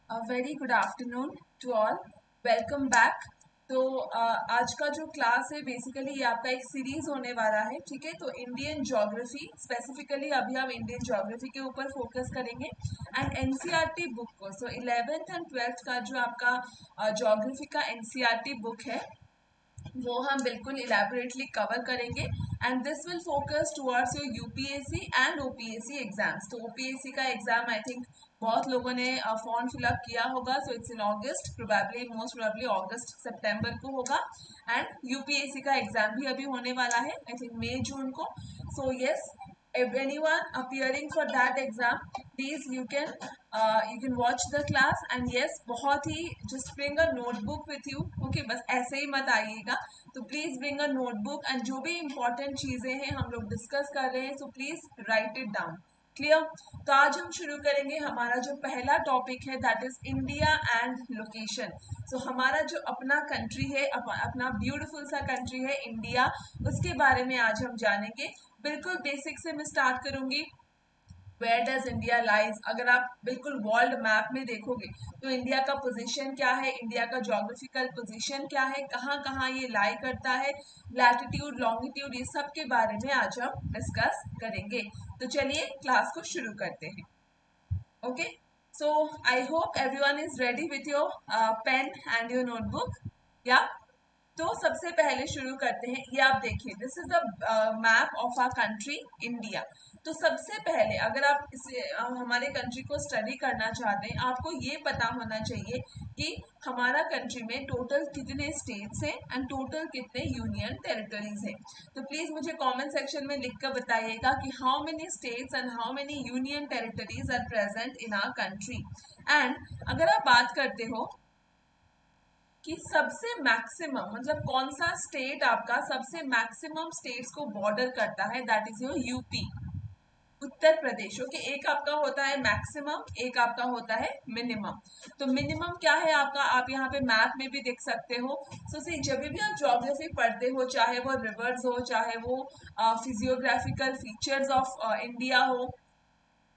Very good afternoon to all. Welcome back. तो आज का जो क्लास है बेसिकली ये आपका एक सीरीज होने वाला है, ठीक है। तो इंडियन ज्योग्राफी स्पेसिफिकली अभी हम इंडियन ज्योग्राफी के ऊपर फोकस करेंगे एंड एनसीईआरटी बुक को। सो 11th एंड 12th का जो आपका ज्योग्राफी का एनसीईआरटी बुक है वो हम बिल्कुल इलेबोरेटली कवर करेंगे and this will focus towards your UPSC and OPSC exams. तो ओपीएससी का एग्जाम आई थिंक बहुत लोगों ने फॉर्म फिलअप किया होगा, so it's in August, probably most probably August सितंबर को होगा। एंड यूपीएससी का एग्जाम भी अभी होने वाला है आई थिंक मई जून को। So yes, if anyone appearing for that exam, please you can watch the class and yes, बहुत ही just bring a notebook with you, okay। बस ऐसे ही मत आइएगा, तो please bring a notebook and जो भी important चीजें हैं हम लोग डिस्कस कर रहे हैं, so please write it down। Clear? तो आज हम शुरू करेंगे, हमारा जो पहला टॉपिक है that is India and location. So हमारा जो अपना कंट्री है, अपना ब्यूटीफुल सा कंट्री है इंडिया, उसके बारे में आज हम जानेंगे। बिल्कुल बेसिक से मैं स्टार्ट करूंगी। वेयर डज इंडिया लाइज, अगर आप बिल्कुल वर्ल्ड मैप में देखोगे तो इंडिया का पोजीशन क्या है, इंडिया का ज्योग्राफिकल पोजीशन क्या है, कहाँ कहाँ ये लाई करता है, लैटिट्यूड लॉन्गिट्यूड, ये सब के बारे में आज हम डिस्कस करेंगे। तो चलिए क्लास को शुरू करते हैं। Okay, so I hope everyone is ready with your pen and your notebook. या तो सबसे पहले शुरू करते हैं, ये आप देखिए, this is the map of our country India. तो सबसे पहले अगर आप इसे हमारे कंट्री को स्टडी करना चाहते हैं, आपको ये पता होना चाहिए कि हमारा कंट्री में टोटल कितने स्टेट्स हैं एंड टोटल कितने यूनियन टेरिटरीज हैं। तो प्लीज मुझे कमेंट सेक्शन में लिख कर बताइएगा कि how many states and how many union territories are present in our country. And अगर आप बात करते हो कि सबसे मैक्सिमम मतलब कौन सा स्टेट आपका सबसे मैक्सिमम स्टेट्स को बॉर्डर करता है, that is your UP, Uttar Pradesh. Okay, एक आपका होता है मैक्सिमम, एक आपका होता है मिनिमम। तो मिनिमम क्या है आपका, आप यहाँ पे मैप में भी देख सकते हो। सो सी, जब भी आप ज्योग्राफी पढ़ते हो, चाहे वो रिवर्स हो, चाहे वो फिजियोग्राफिकल फीचर्स ऑफ इंडिया हो,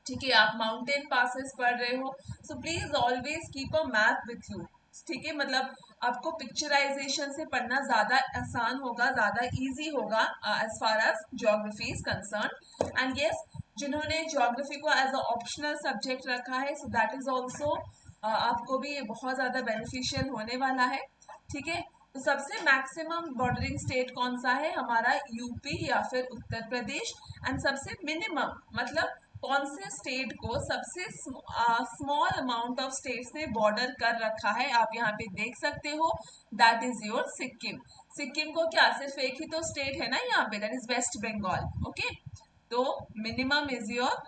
ठीक है, आप माउंटेन पासेस पढ़ रहे हो, so please always keep a map with you. ठीक है, मतलब आपको पिक्चराइजेशन से पढ़ना ज्यादा आसान होगा, ज्यादा इजी होगा as far as geography is concern. And yes, जिन्होंने ज्योग्राफी को एज अ ऑप्शनल सब्जेक्ट रखा है, सो दैट इज ऑल्सो आपको भी ये बहुत ज्यादा बेनिफिशियल होने वाला है। ठीक है, तो सबसे मैक्सिमम बॉर्डरिंग स्टेट कौन सा है, हमारा यूपी या फिर उत्तर प्रदेश। एंड सबसे मिनिमम मतलब कौन से स्टेट को सबसे स्मॉल अमाउंट ऑफ स्टेट्स ने बॉर्डर कर रखा है, आप यहाँ पे देख सकते हो, that is your Sikkim. Sikkim को क्या सिर्फ एक ही तो स्टेट है ना यहाँ पे, that is West Bengal. Okay, तो minimum is your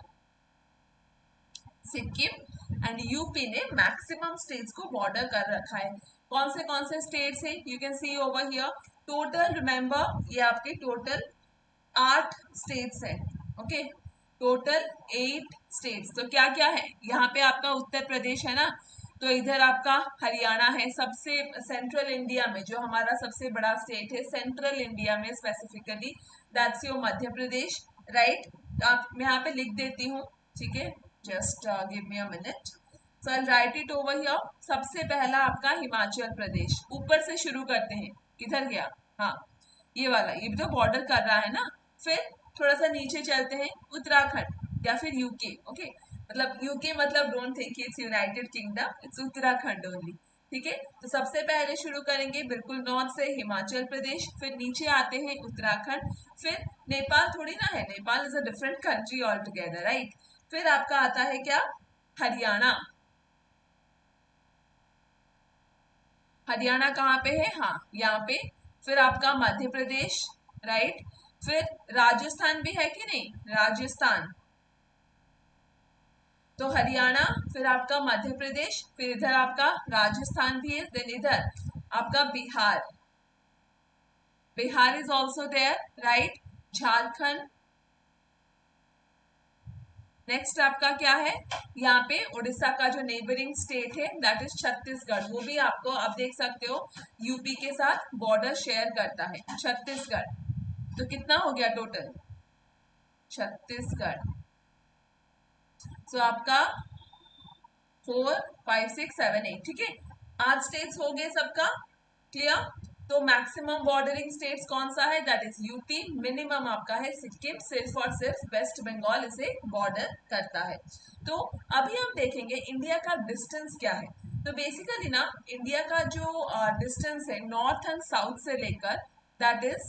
Sikkim and UP ने मैक्सिमम स्टेट्स को बॉर्डर कर रखा है। कौन से स्टेट्स हैं, you can see over here, total remember ये आपके टोटल 8 स्टेट्स हैं। Okay, total 8 states. तो क्या क्या है यहाँ पे, आपका उत्तर प्रदेश है ना, तो इधर आपका हरियाणा है, सबसे सेंट्रल इंडिया में जो हमारा सबसे बड़ा स्टेट है सेंट्रल इंडिया में specifically, that's your Madhya Pradesh, right. आप मैं यहाँ पे लिख देती हूँ, ठीक है, just give me a minute. So I right it over here. सबसे पहला आपका हिमाचल प्रदेश, ऊपर से शुरू करते हैं, किधर गया, हाँ ये वाला, ये भी तो बॉर्डर कर रहा है ना। फिर थोड़ा सा नीचे चलते हैं, उत्तराखंड या फिर यूके। ओके, मतलब यूके मतलब don't think it's United kingdom, it's Uttarakhand only. ठीक है, तो सबसे पहले शुरू करेंगे बिल्कुल नॉर्थ से हिमाचल प्रदेश, फिर नीचे आते हैं उत्तराखंड, फिर नेपाल थोड़ी ना है, Nepal is a different country all together, right. फिर आपका आता है क्या, हरियाणा। हरियाणा कहाँ पे है, हाँ यहाँ पे। फिर आपका मध्य प्रदेश, राइट। फिर राजस्थान भी है कि नहीं, राजस्थान। तो हरियाणा, फिर आपका मध्य प्रदेश, फिर इधर आपका राजस्थान भी है, देन इधर आपका Bihar, Bihar is also there, right. Jharkhand, next आपका क्या है, यहाँ पे उड़ीसा का जो नेबरिंग स्टेट है दैट इज छत्तीसगढ़, वो भी आपको आप देख सकते हो यूपी के साथ बॉर्डर शेयर करता है छत्तीसगढ़। तो कितना हो गया टोटल, छत्तीसगढ़। सो आपका 4 5 6 7 8, ठीक है। 8 स्टेट्स हो गए सबका क्लियर। तो मैक्सिमम बॉर्डरिंग स्टेट्स कौन सा है, दैट इज यूपी। मिनिमम आपका है सिक्किम, सिर्फ और सिर्फ वेस्ट बंगाल इसे बॉर्डर करता है। तो अभी हम देखेंगे इंडिया का डिस्टेंस क्या है। तो बेसिकली ना इंडिया का जो डिस्टेंस है नॉर्थ एंड साउथ से लेकर, that is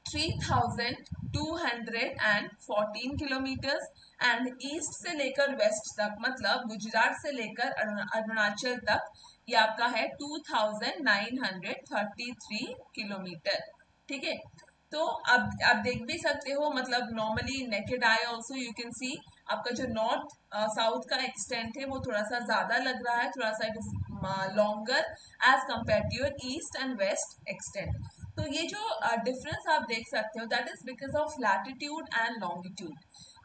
3214 kilometres, and east से लेकर वेस्ट तक मतलब गुजरात से लेकर अरुणाचल तक ये आपका है 2933 किलोमीटर, ठीक है। तो अब आप देख भी सकते हो, मतलब normally naked I also you can सी आपका जो नॉर्थ साउथ का एक्सटेंट है वो थोड़ा सा ज्यादा लग रहा है, थोड़ा सा it is longer as compare to your east and west extent. तो ये जो डिफरेंस आप देख सकते हो that is because of latitude and longitude.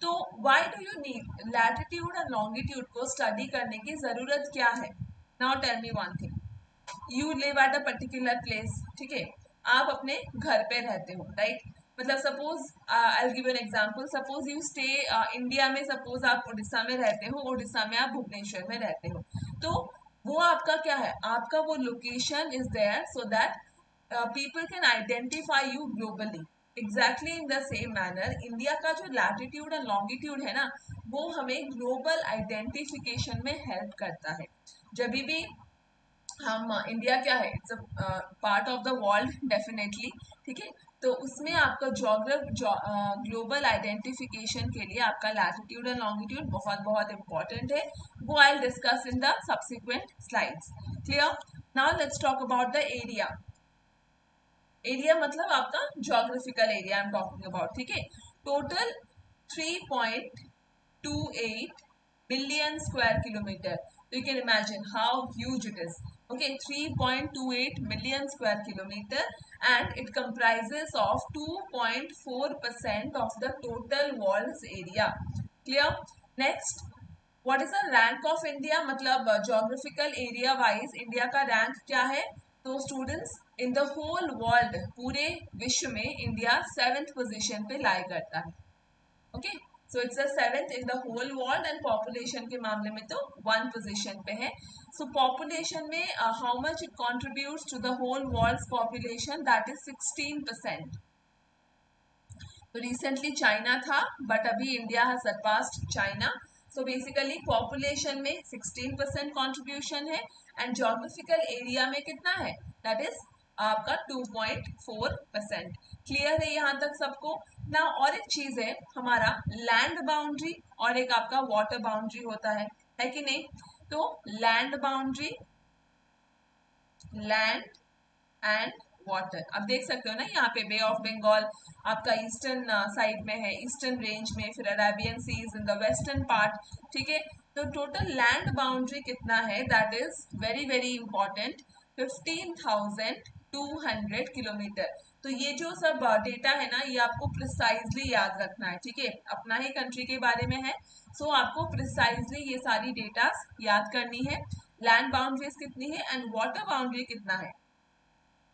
तो why do you need latitude and longitude को स्टडी करने की जरूरत क्या है। Now tell me one thing, you live at a particular place, ठीक है। आप अपने घर पे रहते हो, राइट। मतलब suppose I give an example, suppose you stay India में, सपोज आप उड़ीसा में रहते हो, उड़ीसा में आप भुवनेश्वर में रहते हो। तो वो आपका क्या है, आपका वो location is there so that people can identify you globally. Exactly in the same manner India का जो लैटिट्यूड एंड लॉन्गिट्यूड है ना वो हमें ग्लोबल आइडेंटिफिकेशन में हेल्प करता है। जब भी हम इंडिया क्या है, it's a part of the world definitely, ठीक है। तो उसमें आपका ग्लोबल आइडेंटिफिकेशन के लिए आपका लैटिट्यूड एंड लॉन्गिट्यूड बहुत बहुत इंपॉर्टेंट है। वो I discuss in the subsequent slides, clear. Now let's talk about the area. Area मतलब आपका geographical area I am talking about, ठीक है। Total 3.28 billion square kilometre. You can imagine how huge it is, okay. 3.28 million square kilometre and it comprises of 2.4% of the total world area, clear. Next, what is the rank of India, मतलब geographical area wise India का rank क्या है। तो students in the whole world, पूरे विश्व में India 7th position पे lie करता है, okay. So it's the 7th in the whole world and population के मामले में तो 1 पोजीशन पे है। सो पॉपुलेशन में how much it contributes to the whole world population, that is 16%। तो रिसेंटली चाइना था बट अभी India has surpassed China. So basically population में 16% कॉन्ट्रीब्यूशन है एंड जोग्राफिकल एरिया में कितना है, दैट इज आपका 2.4%। क्लियर है यहाँ तक सबको ना। और एक चीज है हमारा लैंड बाउंड्री और एक आपका वाटर बाउंड्री होता है कि नहीं। तो land boundary, land and water, अब देख सकते हो ना यहाँ पे बे ऑफ बंगाल आपका ईस्टर्न साइड में है, ईस्टर्न रेंज में, फिर Arabian seas in the western part, ठीक है। तो टोटल लैंड बाउंड्री कितना है, that is very very important, 15,200 kilometre. तो ये जो सब डेटा है ना ये आपको प्रिसाइजली याद रखना है, ठीक है। अपना ही कंट्री के बारे में है, सो आपको प्रिसाइजली ये सारी डेटा याद करनी है। लैंड बाउंड्रीज कितनी है एंड वाटर बाउंड्री कितना है।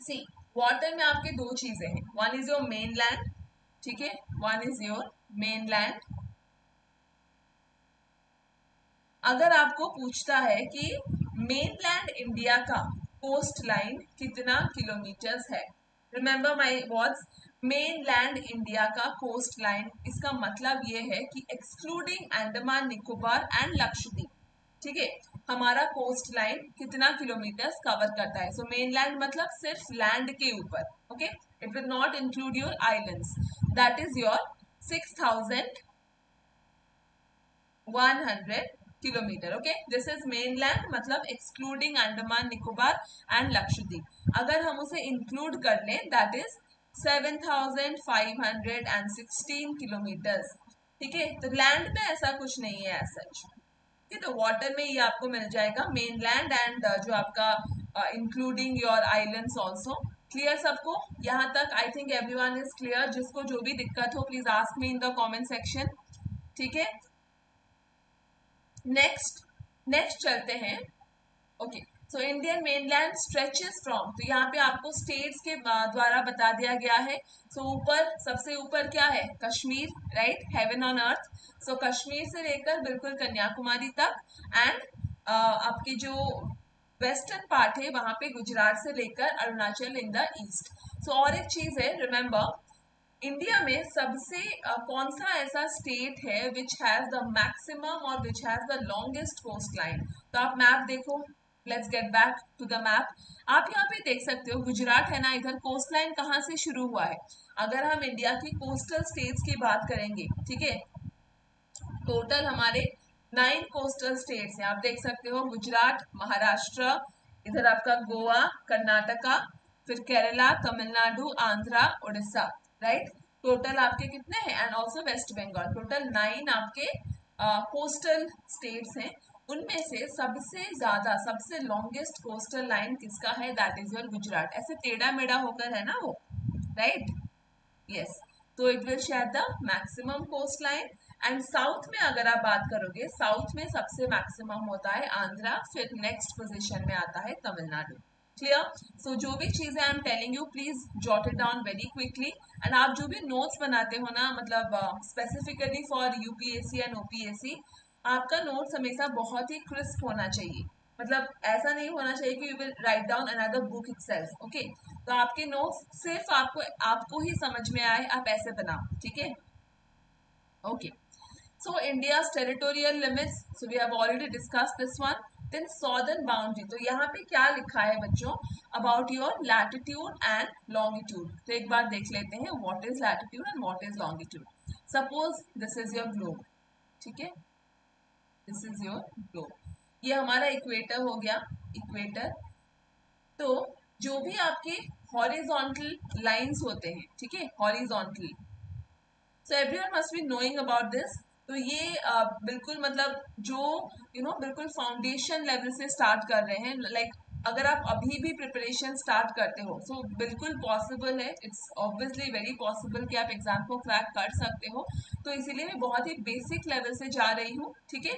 सी, वाटर में आपके दो चीजें हैं, one is your main land, ठीक है, one is your main land. अगर आपको पूछता है कि मेन लैंड इंडिया का कोस्ट लाइन कितना किलोमीटर्स है, remember my words, main land India का कोस्ट लाइन, इसका मतलब ये है कि एक्सक्लूडिंग अंडमान निकोबार एंड लक्षद्वीप, ठीक है, हमारा कोस्ट लाइन कितना किलोमीटर्स कवर करता है। सो मेन लैंड मतलब सिर्फ लैंड के ऊपर, okay, it will not include your islands, that is your 6,100 kilometre, okay. This is main land मतलब एक्सक्लूडिंग अंडमान निकोबार एंड लक्षद्वीप। अगर हम उसे इंक्लूड कर लें दैट इज 7,516 किलोमीटर्स, ठीक है। तो लैंड में ऐसा कुछ नहीं है एज सच, तो वाटर में ये आपको मिल जाएगा मेन लैंड एंड जो आपका including your islands also. Clear सबको यहाँ तक, I think everyone is clear. जिसको जो भी दिक्कत हो please ask me in the comment section, ठीक है। नेक्स्ट चलते हैं, okay. So Indian mainland stretches from, तो यहाँ पे आपको स्टेट्स के द्वारा बता दिया गया है. सो ऊपर, सबसे ऊपर क्या है, Kashmir, right, heaven on earth. So Kashmir से लेकर बिल्कुल कन्याकुमारी तक, एंड आपकी जो वेस्टर्न पार्ट है वहां पे गुजरात से लेकर अरुणाचल इन द ईस्ट. सो और एक चीज है, रिमेंबर, इंडिया में सबसे कौन सा ऐसा स्टेट है विच हैज द मैक्सिमम और which has the longest coast line. तो आप मैप देखो, let's get back to the map. आप यहाँ पे देख सकते हो गुजरात है ना, इधर कोस्ट लाइन कहाँ से शुरू हुआ है. अगर हम इंडिया की कोस्टल स्टेट्स की बात करेंगे, ठीक है, टोटल हमारे 9 कोस्टल स्टेट्स हैं. आप देख सकते हो गुजरात, महाराष्ट्र, इधर आपका गोवा, कर्नाटका, फिर केरला, तमिलनाडु, आंध्रा, उड़ीसा, राइट. टोटल आपके कितने हैं, and also West Bengal. Total 9 आपके कोस्टल स्टेट्स हैं. उनमें से सबसे ज्यादा, सबसे लॉन्गेस्ट कोस्टल लाइन किसका है, दैट इज योर गुजरात. ऐसे टेढ़ा मेढ़ा होकर है ना वो, राइट. यस. तो it will share the maximum coast line. And south में अगर आप बात करोगे, साउथ में सबसे मैक्सिमम होता है आंध्रा, फिर नेक्स्ट पोजीशन में आता है तमिलनाडु. क्लियर. सो जो भी चीजें I am telling you, please jot it down very quickly. And आप जो भी नोट्स बनाते हो ना, मतलब specifically for UPSC and OPSC, आपका नोट्स हमेशा बहुत ही क्रिस्प होना चाहिए. मतलब ऐसा नहीं होना चाहिए कि you will write down another book itself. Okay, तो आपके नोट्स सिर्फ आपको ही समझ में आए, आप ऐसे बनाओ, ठीक है. Okay. So India's territorial limits, so we have already discussed this one. Then southern boundary, तो यहाँ पे क्या लिखा है बच्चों, about your latitude and longitude. तो एक बार देख लेते हैं what is latitude and what is longitude. Suppose this is your globe, ठीक है, this is your globe. ये हमारा इक्वेटर हो गया, इक्वेटर. तो जो भी आपके हॉरिजॉन्टल लाइंस होते हैं, ठीक है, horizontal, so everyone must be knowing about this. तो ये बिल्कुल मतलब जो बिल्कुल फाउंडेशन लेवल से स्टार्ट कर रहे हैं, लाइक अगर आप अभी भी प्रिपरेशन स्टार्ट करते हो, सो बिल्कुल पॉसिबल है, इट्स ऑब्वियसली वेरी पॉसिबल कि आप एग्जाम को क्रैक कर सकते हो. तो इसीलिए मैं बहुत ही बेसिक लेवल से जा रही हूँ, ठीक है,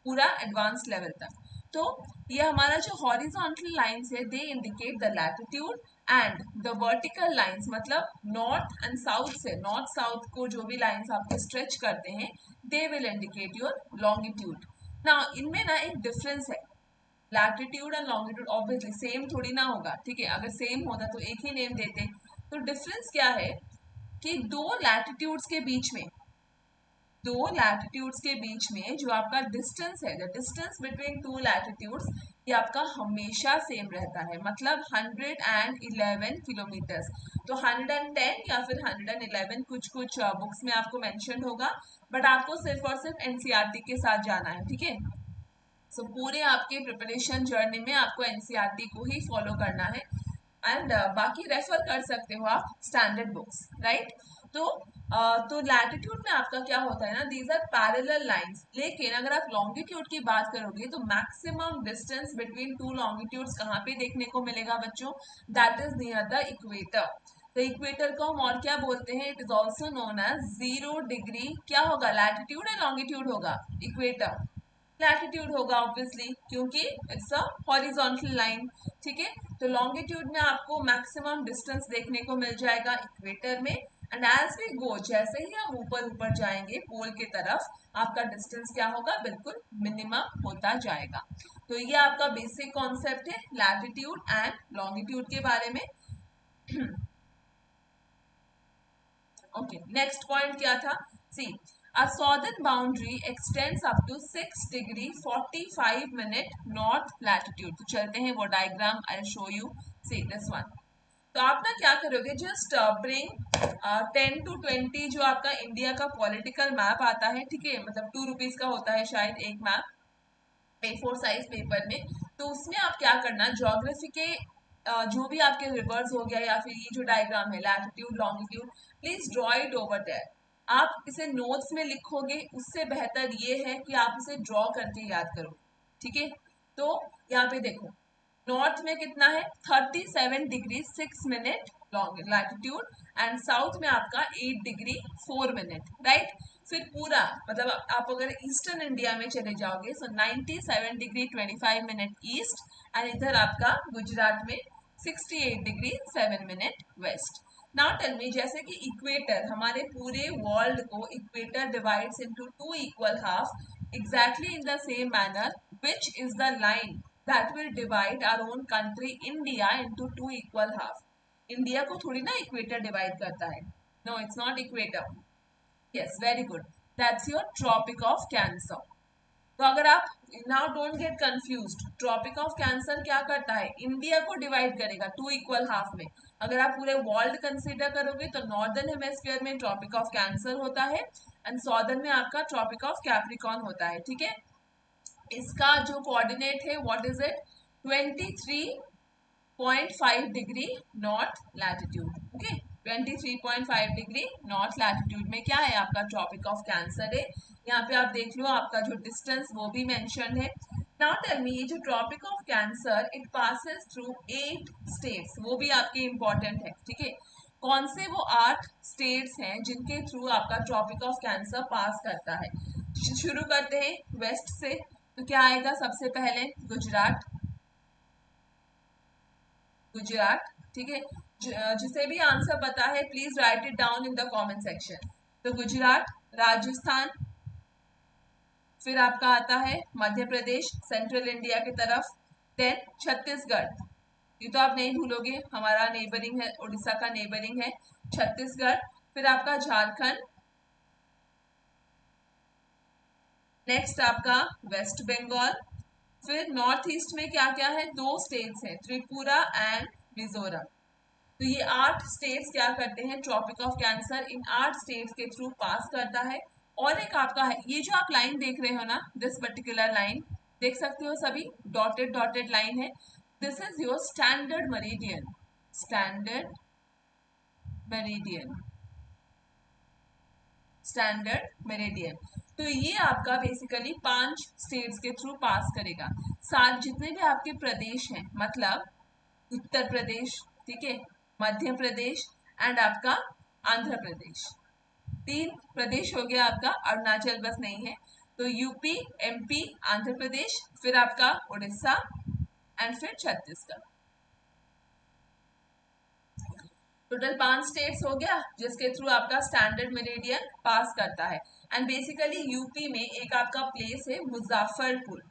पूरा एडवांस लेवल तक. तो ये हमारा जो हॉरिजॉन्टल लाइंस है, they indicate the latitude, and the vertical lines मतलब नॉर्थ एंड साउथ से, नॉर्थ साउथ को जो भी लाइंस आपके स्ट्रेच करते हैं, they will indicate your longitude. ना इनमें ना एक डिफरेंस है, latitude and longitude obviously same थोड़ी ना होगा, ठीक है, अगर सेम होता तो एक ही नेम देते. तो डिफरेंस क्या है कि दो लैटिट्यूड्स के बीच में, दो लैटिट्यूड्स के बीच में जो आपका डिस्टेंस है, the distance between to latitudes, ये आपका हमेशा सेम रहता है, मतलब 111 किलोमीटर्स. तो 110 या फिर 111 कुछ कुछ बुक्स में आपको मेंशन होगा, बट आपको सिर्फ और सिर्फ एनसीईआरटी के साथ जाना है, ठीक है. सो पूरे आपके प्रिपरेशन जर्नी में आपको एनसीईआरटी को ही फॉलो करना है, एंड बाकी रेफर कर सकते हो आप स्टैंडर्ड बुक्स, राइट. तो लैटिट्यूड में आपका क्या होता है ना, दीज आर पैरेलल लाइंस. लेकिन अगर आप लॉन्गिट्यूड की बात करोगे तो maximum distance between two longitudes कहाँ पे देखने को मिलेगा बच्चों, that is near the equator. तो इक्वेटर को हम और क्या बोलते हैं, it is also known as 0 degree. क्या होगा, लैटिट्यूड या लॉन्गिट्यूड होगा, इक्वेटर. लैटिट्यूड होगा ऑब्वियसली, क्योंकि इट्स अ हॉरिजॉन्टल लाइन, ठीक है. तो लॉन्गिट्यूड में आपको मैक्सिमम डिस्टेंस देखने को मिल जाएगा इक्वेटर में. एंड एज वी गो, जैसे ही हम ऊपर ऊपर जाएंगे पोल की तरफ, आपका डिस्टेंस क्या होगा, बिल्कुल मिनिमम होता जाएगा. तो ये आपका बेसिक कॉन्सेप्ट है लैटिट्यूड एंड लॉन्गिट्यूड के बारे में. ओके, नेक्स्ट पॉइंट क्या था, सी, a southern boundary extends up to 6 degree 45 minute north latitude. तो चलते हैं वो diagram, I'll show you. See this one. तो आप ना क्या करोगे, जस्ट ब्रिंग 10 to 20 जो आपका इंडिया का पॉलिटिकल मैप आता है, ठीक है, मतलब 2 रुपीज का होता है शायद एक मैप, A4 साइज पेपर में. तो उसमें आप क्या करना, ज्योग्राफी के जो भी आपके रिवर्स हो गया या फिर ये जो डायग्राम है latitude longitude, please draw it over there. आप इसे नोट्स में लिखोगे उससे बेहतर ये है कि आप इसे ड्रॉ करके याद करो, ठीक है. तो यहाँ पे देखो, नॉर्थ में कितना है, 37 degree 6 minute latitude and south में आपका 8 डिग्री 4 मिनट, राइट। फिर पूरा मतलब आप अगर ईस्टर्न इंडिया में चले जाओगे so 97 degree 25 minute east and इधर आपका गुजरात में 68 degree 7 minute west. Now tell me, जैसे कि इक्वेटर, हमारे पूरे वर्ल्ड को equator divides into two equal half exactly in the same manner, which is the line that will divide our own country India into two equal half. India को थोड़ी ना equator divide करता है, no it's not equator. Yes, very good, that's your tropic of cancer. तो अगर आप now don't get confused, tropic of cancer क्या करता है, इंडिया को डिवाइड करेगा टू इक्वल हाफ में। अगर आप पूरे वर्ल्ड कंसीडर करोगे तो नॉर्दर्न हेमिस्फीयर में ट्रॉपिक ऑफ कैंसर होता है एंड सॉर्दर्न में आपका ट्रॉपिक ऑफ कैप्रिकॉर्न होता है, ठीक है। इसका जो कोऑर्डिनेट है what is it, 23.5 degree north latitude, okay. 23.5 degree north latitude में क्या है आपका ट्रॉपिक ऑफ कैंसर है। यहाँ पे आप देख लो आपका जो डिस्टेंस वो भी मेंशन है। नाउ टेल मी, ये जो tropic of cancer it passes through 8 states, वो भी आपके इंपॉर्टेंट है, ठीक है। कौन से वो 8 स्टेट्स हैं जिनके थ्रू आपका ट्रॉपिक ऑफ कैंसर पास करता है। शुरू करते हैं वेस्ट से, तो क्या आएगा सबसे पहले, गुजरात। गुजरात, ठीक है। जिसे भी आंसर पता है please right it down in the comment section. तो गुजरात, राजस्थान, फिर आपका आता है मध्य प्रदेश सेंट्रल इंडिया की तरफ, देन छत्तीसगढ़, ये तो आप नहीं भूलोगे, हमारा नेबरिंग है, उड़ीसा का नेबरिंग है छत्तीसगढ़। फिर आपका झारखंड, नेक्स्ट आपका वेस्ट बंगाल। फिर नॉर्थ ईस्ट में क्या क्या है, दो स्टेट्स हैं, त्रिपुरा एंड मिजोरम। तो ये 8 स्टेट्स क्या करते हैं, tropic of cancer in 8 states के थ्रू पास करता है। और एक आपका है, ये जो आप लाइन देख रहे हो ना, दिस पर्टिकुलर लाइन देख सकते हो सभी, डॉटेड डॉटेड लाइन है, this is your standard meridian, standard meridian, standard meridian. तो ये आपका बेसिकली 5 स्टेट्स के थ्रू पास करेगा। साथ जितने भी आपके प्रदेश हैं, मतलब उत्तर प्रदेश, ठीक है, मध्य प्रदेश एंड आपका आंध्र प्रदेश, 3 प्रदेश हो गया आपका, अरुणाचल बस नहीं है। तो यूपी, एमपी, आंध्र प्रदेश, फिर आपका उड़ीसा एंड फिर छत्तीसगढ़। टोटल 5 स्टेट्स हो गया जिसके थ्रू आपका स्टैंडर्ड मेरिडियन पास करता है। एंड बेसिकली यूपी में एक आपका प्लेस है मुजफ्फरपुर,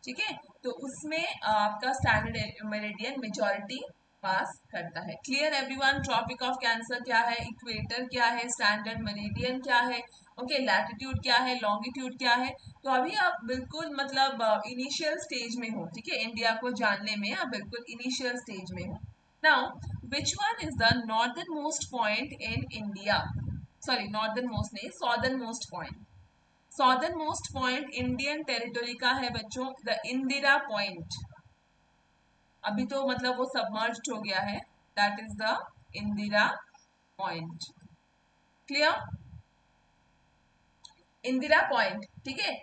ठीक है, तो उसमें आपका स्टैंडर्ड मेरिडियन मेजॉरिटी पास करता है। Clear everyone, tropic of cancer क्या है, इक्वेटर क्या है, स्टैंडर्ड मेरिडियन क्या है, ओके, लैटिट्यूड क्या है, लॉन्गिट्यूड क्या है। तो अभी आप बिल्कुल मतलब इनिशियल स्टेज में हो, ठीक है, इंडिया को जानने में आप बिल्कुल इनिशियल स्टेज में हो। Now, which one is the northernmost point in India? Sorry, northernmost नहीं, southernmost point. Southernmost point Indian territory का है बच्चों, the Indira Point. अभी तो मतलब वो submerged हो गया है. That is the Indira Point. Clear? Indira point, ठीक है।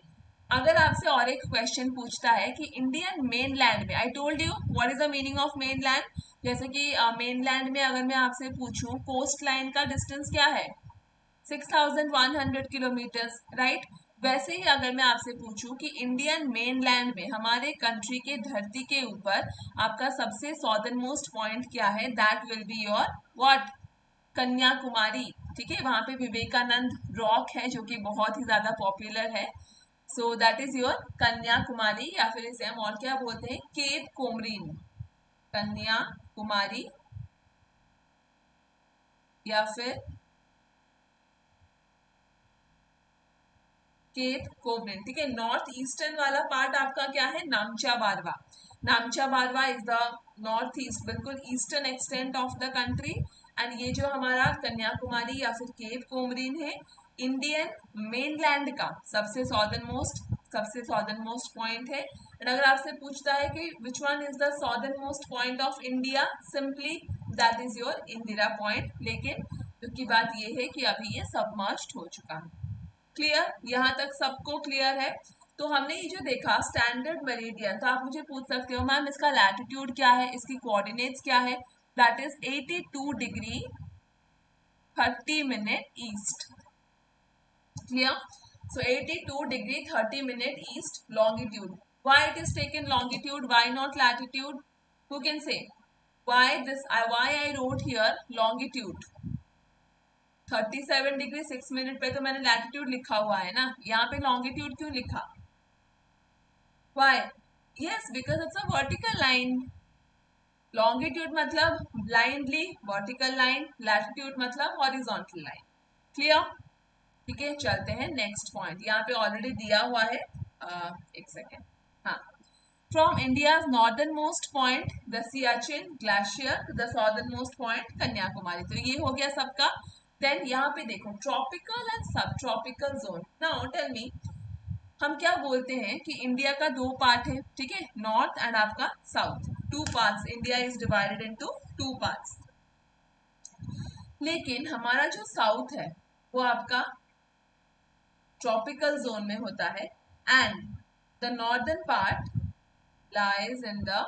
अगर आपसे और एक क्वेश्चन पूछता है कि इंडियन मेनलैंड में, आई told you what is the meaning of mainland, जैसे कि मेनलैंड में अगर मैं आपसे पूछूं कोस्ट लाइन का डिस्टेंस क्या है, 6100 किलोमीटर्स, राइट। वैसे ही अगर मैं आपसे पूछूं कि इंडियन मेनलैंड में हमारे कंट्री के धरती के ऊपर आपका सबसे सॉदर्न मोस्ट पॉइंट क्या है, that will be your what, Kanyakumari, ठीक है। वहां पे विवेकानंद रॉक है जो कि बहुत ही ज्यादा पॉपुलर है, so that is your Kanyakumari, या फिर इसे हम और क्या बोलते हैं, केप कोमरिन, कन्याकुमारी या फिर केप कोमरिन, ठीक है। नॉर्थ ईस्टर्न वाला पार्ट आपका क्या है, नामचा Barwa, Namcha Barwa is the north east, बिल्कुल eastern extent of the country. And ये जो हमारा कन्याकुमारी या फिर केप कोमरिन है, इंडियन मेनलैंड का सबसे सॉदर्न मोस्ट पॉइंट है। एंड अगर आपसे पूछता है कि which one is the southern most point of India, simply that is your Indira point. लेकिन दुख की बात ये है कि अभी ये सबमर्ज्ड हो चुका है। क्लियर, यहाँ तक सबको क्लियर है। तो हमने ये जो देखा स्टैंडर्ड मेरिडियन, तो आप मुझे पूछ सकते हो मैम इसका लैटिट्यूड क्या है, इसकी कोऑर्डिनेट्स क्या है। that is 82 degree 30-minute east. Clear? So 82 degree 30-minute east longitude. Why it is taken longitude? Why not latitude? Who can say? Why I wrote here longitude? 37 degree 6 minute पे तो मैंने latitude लिखा हुआ है ना, यहाँ पे लॉन्गिट्यूड क्यों लिखा? Why? Yes, because it's a vertical line. Longitude मतलब ब्लाइंडली वर्टिकल लाइन, लैटिट्यूड मतलब हॉरिजॉन्टल लाइन. क्लियर? ठीक है, चलते हैं नेक्स्ट पॉइंट. यहाँ पे ऑलरेडी दिया हुआ है, एक सेकेंड. हाँ, from India's northern most point the Siachen glacier to the southern most point Kanyakumari. तो ये हो गया सबका. देन यहाँ पे देखो tropical and sub tropical zone. Now tell me, हम क्या बोलते हैं कि इंडिया का दो पार्ट है, ठीक है, नॉर्थ एंड आपका south. Two parts. India is divided into two parts. लेकिन हमारा जो साउथ है वो आपका ट्रॉपिकल जोन में होता है and the northern part lies in the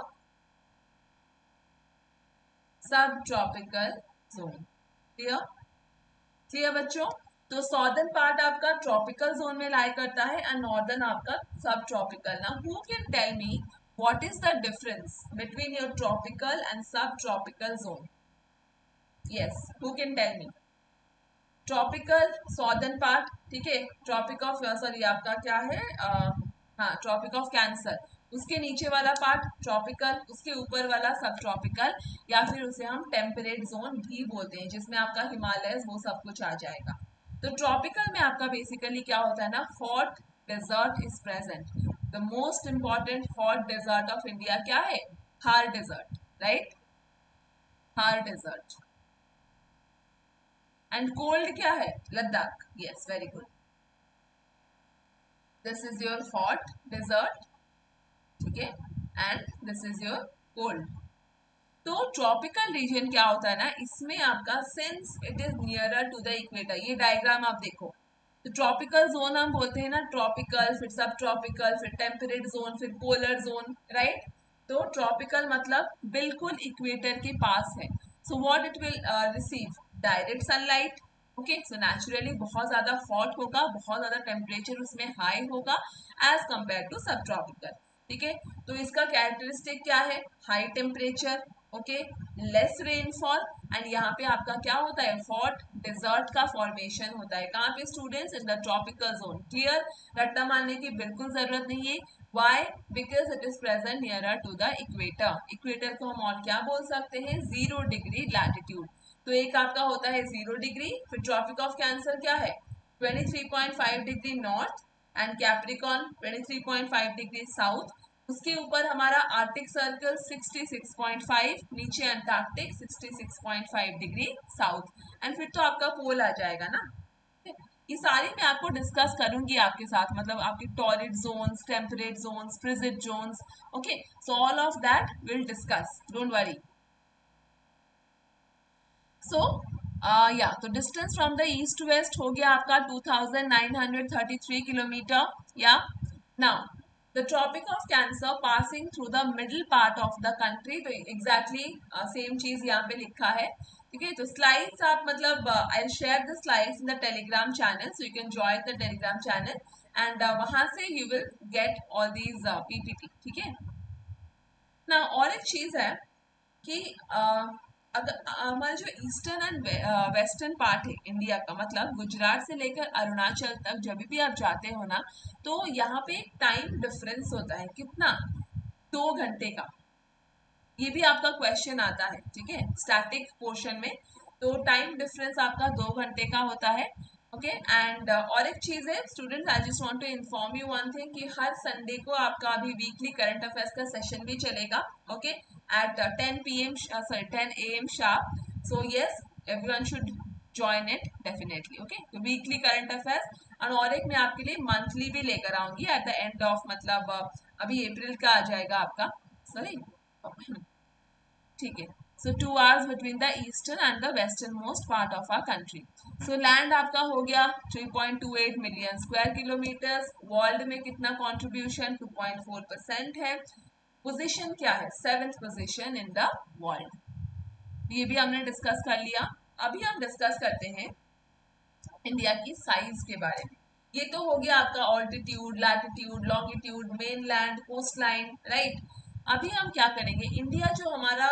sub tropical zone. Clear? Clear बच्चों? तो सॉर्दर्न पार्ट आपका ट्रॉपिकल जोन में लाई करता है एंड नॉर्दर्न आपका सब ट्रॉपिकल. ना who can tell me what is the difference between your tropical and sub tropical zone? Yes, who can tell me? Tropical southern part, ठीक है, ट्रॉपिक ऑफ सॉरी आपका क्या है, हाँ ट्रॉपिक ऑफ कैंसर, उसके नीचे वाला पार्ट ट्रॉपिकल, उसके ऊपर वाला सब ट्रॉपिकल, या फिर उसे हम टेम्परेट जोन भी बोलते हैं जिसमें आपका हिमालय वो सब कुछ आ जाएगा. तो ट्रॉपिकल में आपका बेसिकली क्या होता है ना, hot desert is present. The most important hot desert of India क्या है? Thar desert, right? Thar desert. And cold क्या है? Ladakh. Yes, very good. This is your hot desert, ठीक है, and this is your cold. तो ट्रॉपिकल रीजन क्या होता है ना, इसमें आपका since it is nearer to the equator, ये डायग्राम आप देखो. तो ट्रॉपिकल जोन हम बोलते हैं ना, ट्रॉपिकल, फिर सब ट्रॉपिकल, फिर टेम्परेट जोन, फिर पोलर जोन, राइट? तो ट्रॉपिकल मतलब बिल्कुल इक्वेटर के पास है. So what it will receive? Direct sunlight. Okay, so naturally बहुत ज्यादा हॉट होगा, बहुत ज्यादा टेम्परेचर उसमें हाई होगा एज कंपेयर टू सब ट्रॉपिकल. ठीक है, तो इसका कैरेक्टरिस्टिक क्या है? High temperature, okay, less rainfall, and यहाँ पे आपका क्या होता है? हॉट डेजर्ट का फॉर्मेशन होता है. कहाँ पे students? In the tropical zone. Clear? रट्टा मारने की बिल्कुल जरूरत नहीं है. Why? Because it is present nearer to the equator. Equator को हम और क्या बोल सकते हैं? 0 डिग्री लैटिट्यूड. तो एक आपका होता है 0 डिग्री, फिर ट्रॉपिक ऑफ कैंसर क्या है? 23.5 degree north and Capricorn 23.5 degree south. उसके ऊपर हमारा आर्टिक सर्कल 66.5, नीचे अंटार्कटिक 66.5 डिग्री साउथ, एंड फिर तो आपका पोल आ जाएगा ना. ये सारी मैं आपको डिस्कस करूंगी आपके साथ, मतलब आपके torrid zones, temperate zones, frigid zones. Okay, so all of that will discuss, don't worry. So ya, तो distance from the east to west हो गया आपका 2933 kilometre. Ya now the tropic of cancer passing through the middle part of the country. तो exactly same चीज यहाँ पे लिखा है. ठीक है, तो स्लाइड्स आप मतलब I will share the slides in the Telegram channel, so you can join the Telegram channel and वहां से you will get all these PPT. ठीक है ना. और एक चीज है कि अगर हमारा जो ईस्टर्न एंड वेस्टर्न पार्ट है इंडिया का, मतलब गुजरात से लेकर अरुणाचल तक जब भी आप जाते हो ना, तो यहाँ पे एक टाइम डिफरेंस होता है. कितना? 2 घंटे का. ये भी आपका क्वेश्चन आता है, ठीक है, स्टैटिक पोर्शन में. तो टाइम डिफरेंस आपका 2 घंटे का होता है. ओके, एंड और एक चीज है students, I just want to inform you one thing कि हर संडे को आपका अभी वीकली करंट अफेयर्स का सेशन भी चलेगा. Okay, at 10 PM sorry 10 AM sharp. So yes, everyone should join it definitely. Okay, तो वीकली करंट अफेयर्स, और एक मैं आपके लिए मंथली भी लेकर आऊंगी एट द एंड ऑफ, मतलब अभी अप्रैल का आ जाएगा आपका, सॉरी. ठीक है, so 2 hours between the eastern and the western most part of our country. So land आपका हो गया 3.28 मिलियन स्क्वायर किलोमीटर्स. वर्ल्ड में कितना कॉन्ट्रीब्यूशन? 2.4% है. पोजीशन क्या है? 7th position in the world. ये भी हमने डिस्कस कर लिया। अभी हम डिस्कस करते हैं इंडिया की साइज के बारे में। ये तो हो गया आपका altitude, latitude, longitude, mainland, coast line, right. अभी हम क्या करेंगे, इंडिया जो हमारा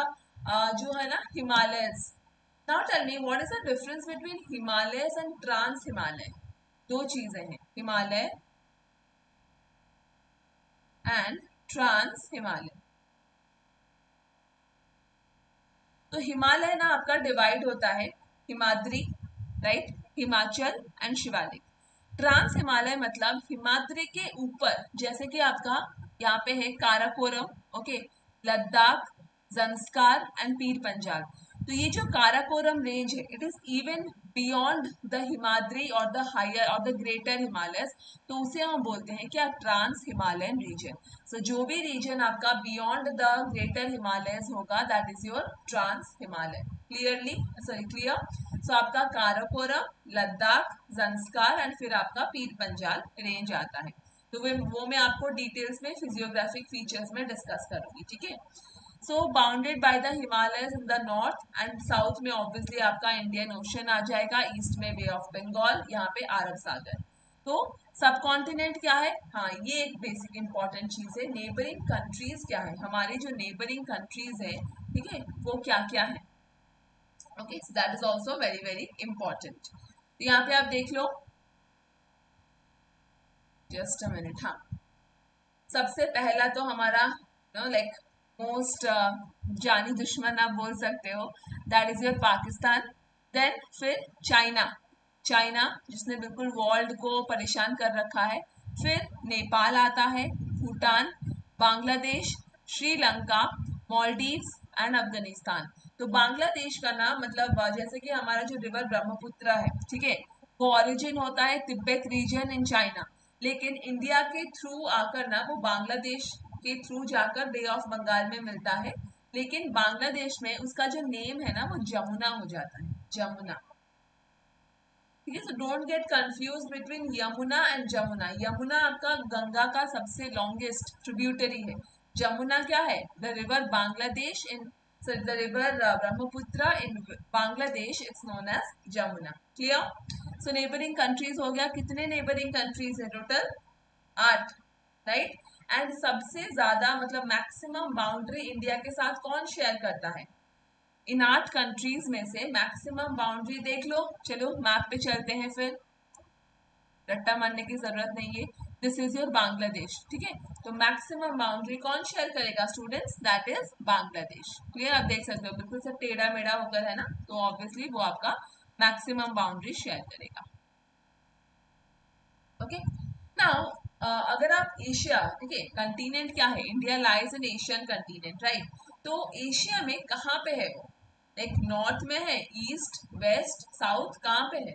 जो है ना Himalayas. Now tell me what is the difference between Himalayas and trans Himalaya. दो चीजें हैं, हिमालय एंड ट्रांस हिमालय। तो हिमालय ना आपका डिवाइड होता है Himadri, right, Himachal and Shivalik. Trans Himalaya मतलब हिमाद्री के ऊपर, जैसे कि आपका यहाँ पे है काराकोरम, ओके, लद्दाख, जंस्कार एंड पीर पंजाल। तो ये जो काराकोरम रेंज है it is even beyond the Himadri और द हायर और द ग्रेटर हिमालयस। तो उसे हम बोलते हैं क्या, ट्रांस हिमालयन रीजन। सो जो भी रीजन आपका बियॉन्ड द ग्रेटर हिमालयस होगा that is your trans Himalaya. Clearly, sorry clear. So आपका काराकोरम, लद्दाख, जंस्कार एंड फिर आपका पीर पंजाल रेंज आता है। तो वो मैं आपको डिटेल्स में फिजियोग्राफिक फीचर्स में डिस्कस करूंगी, ठीक है। So bounded by the Himalayas in the north and south में ऑब्वियसली आपका इंडियन ओशन आ जाएगा, ईस्ट में बे ऑफ बंगाल, यहाँ पे अरब सागर। तो सब कॉन्टिनेंट क्या है, हाँ ये एक बेसिक इंपॉर्टेंट चीज है। नेबरिंग कंट्रीज क्या है, हमारे जो नेबरिंग कंट्रीज है, ठीक है, वो क्या क्या है। Okay, so that is also very very important. तो यहाँ पे आप देख लो, जस्ट अ मिनट, हाँ। सबसे पहला तो हमारा लाइक मोस्ट जानी दुश्मन आप बोल सकते हो, that is your Pakistan. Then फिर चाइना, चाइना जिसने बिल्कुल वर्ल्ड को परेशान कर रखा है। फिर नेपाल आता है, भूटान, बांग्लादेश, श्रीलंका, मालदीव्स एंड अफगानिस्तान। तो बांग्लादेश का नाम मतलब जैसे कि हमारा जो रिवर ब्रह्मपुत्र है, ठीक है, वो ओरिजिन होता है तिब्बत रीजन इन चाइना, लेकिन इंडिया के थ्रू आकर ना वो बांग्लादेश के थ्रू जाकर बे ऑफ बंगाल में मिलता है। लेकिन बांग्लादेश में उसका जो नेम है ना वो जमुना हो जाता है, जमुना। ठीक है, so don't get confuse between Yamuna and Jamuna. Yamuna आपका गंगा का सबसे लॉन्गेस्ट ट्रिब्यूटरी है। जमुना क्या है, the river Bangladesh in, the river Brahmaputra in Bangladesh it's known as Jamuna. Clear. So neighbouring countries हो गया, कितने नेबरिंग कंट्रीज है टोटल, 8, राइट। एंड सबसे ज्यादा मतलब मैक्सिमम बाउंड्री इंडिया के साथ कौन शेयर करता है, इन 8 कंट्रीज में से मैक्सिमम बाउंड्री देख लो। चलो मैप पे चलते हैं, फिर रट्टा मारने की जरूरत नहीं है। दिस इज योर बांग्लादेश, ठीक है। तो मैक्सिमम बाउंड्री कौन शेयर करेगा students, that is Bangladesh. Clear, आप देख सकते हो बिल्कुल सब टेढ़ा मेढ़ा होकर है ना, तो ऑब्वियसली वो आपका मैक्सिमम बाउंड्री शेयर करेगा। ओके, नाउ अगर आप एशिया, ठीक है, कंटिनेंट क्या है, India lies in Asian continent, right. तो एशिया में कहाँ पे है वो, लाइक नॉर्थ में है, ईस्ट, वेस्ट, साउथ, कहाँ पे है।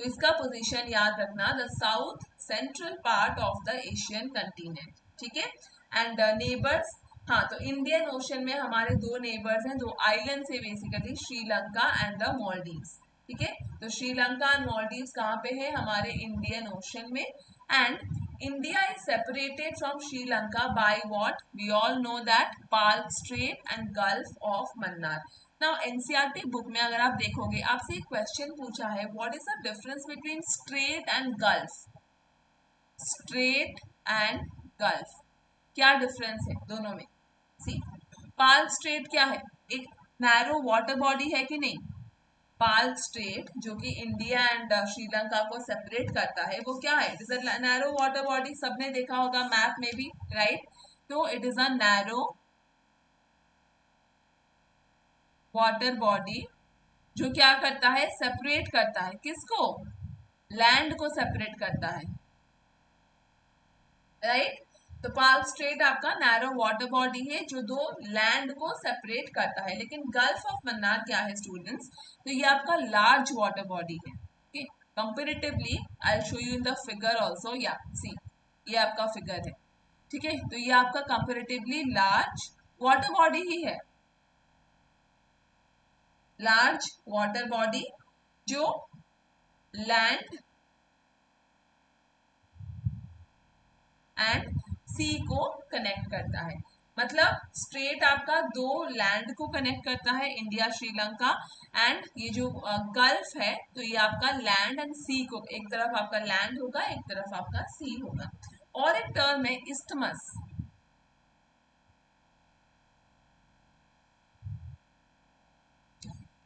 तो इसका पोजीशन याद रखना, the south central part of the Asian continent, ठीक है। एंड नेबर्स, हाँ तो इंडियन ओशन में हमारे दो नेबर्स हैं, दो आइलैंड है basically, Sri Lanka and the Maldives, ठीक है। तो श्रीलंका एंड मॉलडीव्स कहाँ पे है, हमारे इंडियन ओशन में। And India is separated from Sri Lanka by what, we all know that Palk strait and gulf of Mannar. Now NCERT book में अगर आप देखोगे, आपसे एक क्वेश्चन पूछा है, what is the difference between strait and gulf. Strait and gulf, क्या डिफरेंस है दोनों में। सी, पार्क स्ट्रेट क्या है, एक नैरो वाटर बॉडी है कि नहीं। पार्क स्ट्रेट जो कि इंडिया एंड श्रीलंका को सेपरेट करता है, वो क्या है, it is a narrow water body, सबने देखा होगा मैप में भी, राइट। तो it is a narrow water body जो क्या करता है, सेपरेट करता है, किसको, लैंड को सेपरेट करता है, राइट। तो पार्क स्ट्रेट आपका नैरो वाटर बॉडी है जो दो लैंड को सेपरेट करता है। लेकिन गल्फ ऑफ मन्नार क्या है स्टूडेंट्स, तो ये आपका लार्ज वाटर बॉडी है, okay. Comparatively I show you in the figure also, या सी ये आपका फिगर है, ठीक है। तो ये आपका कंपेरेटिवली लार्ज वाटर बॉडी ही है, लार्ज वाटर बॉडी जो लैंड एंड सी को कनेक्ट करता है। मतलब स्ट्रेट आपका दो लैंड को कनेक्ट करता है, इंडिया श्रीलंका, एंड ये जो गल्फ है तो ये आपका लैंड एंड सी को, एक तरफ आपका लैंड होगा एक तरफ आपका सी होगा। और एक टर्म है इस्थमस।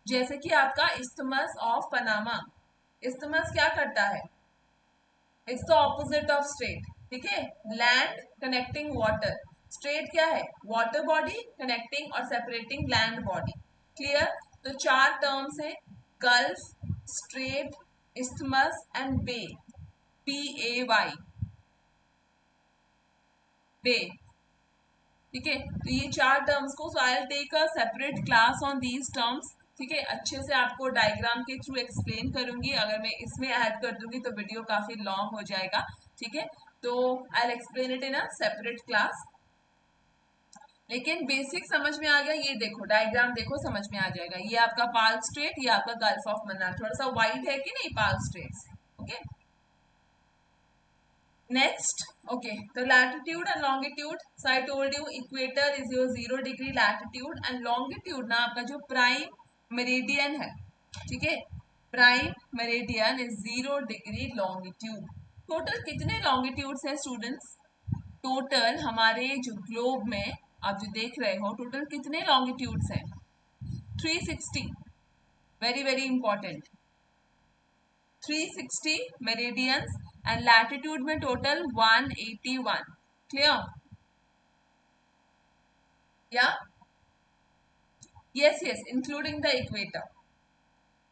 जैसे कि आपका इस्थमस ऑफ पनामा, इस्थमस क्या करता है, it's the opposite of strait, ठीक है, लैंड कनेक्टिंग वाटर, स्ट्रेट क्या है, वाटर बॉडी कनेक्टिंग और सेपरेटिंग लैंड बॉडी। क्लियर। तो चार टर्म्स है, gulf, strait, isthmus and bay, PAY, bay. ठीक है, तो ये चार टर्म्स को, so I will take a separate class on these terms. ठीक है, अच्छे से आपको डायग्राम के थ्रू एक्सप्लेन करूंगी, अगर मैं इसमें ऐड कर दूंगी तो वीडियो काफी लॉन्ग हो जाएगा। ठीक है, तो I will explain it in a separate class. लेकिन बेसिक समझ में आ गया, ये देखो डायग्राम देखो समझ में आ जाएगा, ये आपका पार्क स्ट्रेट, ये आपका गल्फ ऑफ मन्नार, थोड़ा सा वाइड है कि नहीं Palk strait. Okay, next. Okay, तो latitude and longitude, so I told you equator is your 0 degree latitude, and longitude ना आपका जो प्राइम मेरिडियन है, ठीक है, prime meridian is 0 degree longitude. Total कितने लॉन्गिट्यूड्स है स्टूडेंट्स, टोटल हमारे जो ग्लोब में आप जो देख रहे हो टोटल कितने लॉन्गिट्यूड्स हैं, 360, very very important, 360 meridians, and latitude में टोटल 181। क्लियर, या yes yes including the equator,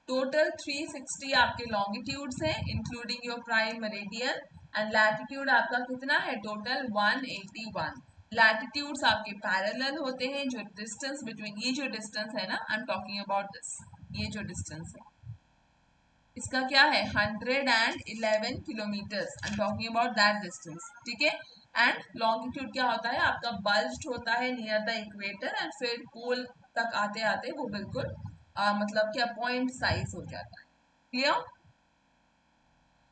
total 360 आपके लॉन्गिट्यूड्स हैं including your prime meridian, and latitude आपका कितना है, टोटल 181। लैटिट्यूड्स आपके पैरेलल होते हैं, जो डिस्टेंस बिटवीन, ये जो डिस्टेंस है ना, I am talking about this, ये जो डिस्टेंस है इसका क्या है, 111 kilometres, I am talking about that distance. ठीक है, एंड लॉन्गिट्यूड क्या होता है आपका, बल्ज्ड होता है नियर द इक्वेटर, एंड फिर पोल तक आते आते वो बिल्कुल मतलब क्या पॉइंट साइज हो जाता है। क्लियर,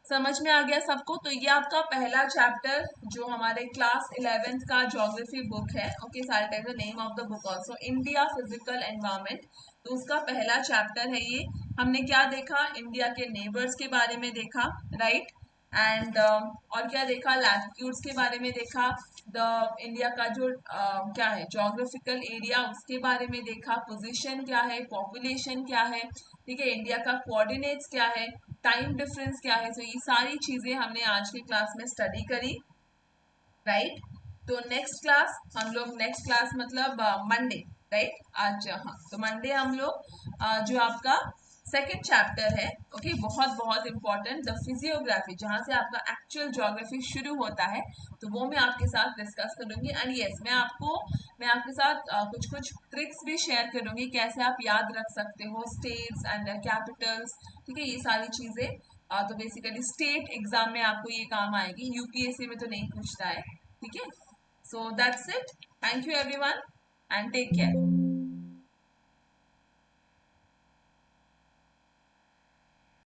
समझ में आ गया सबको। तो ये आपका पहला चैप्टर जो हमारे क्लास 11th का ज्योग्राफी बुक है। ओके, सारे time the name of the book also, India physical environment, तो उसका पहला चैप्टर है ये। हमने क्या देखा, इंडिया के नेबर्स के बारे में देखा, राइट, एंड और क्या देखा, लैटिट्यूड्स के बारे में देखा, द इंडिया का जो क्या है जोग्राफिकल एरिया उसके बारे में देखा, पोजीशन क्या है, पॉपुलेशन क्या है, ठीक है, इंडिया का कोऑर्डिनेट्स क्या है, टाइम डिफरेंस क्या है, तो ये सारी चीजें हमने आज की क्लास में स्टडी करी, राइट। तो नेक्स्ट क्लास हम लोग, नेक्स्ट क्लास मतलब मंडे, राइट, आज, हाँ, तो मंडे हम लोग जो आपका सेकेंड चैप्टर है, ओके, बहुत बहुत इंपॉर्टेंट, द फिजियोग्राफी, जहाँ से आपका एक्चुअल ज्योग्राफी शुरू होता है, तो वो मैं आपके साथ डिस्कस करूंगी। एंड यस, मैं आपके साथ कुछ कुछ ट्रिक्स भी शेयर करूंगी, कैसे आप याद रख सकते हो स्टेट्स एंड कैपिटल्स, ठीक है, ये सारी चीजें। तो बेसिकली स्टेट एग्जाम में आपको ये काम आएगी, यूपीएससी में तो नहीं पूछता है। ठीक है, so that's it, thank you everyone and take care.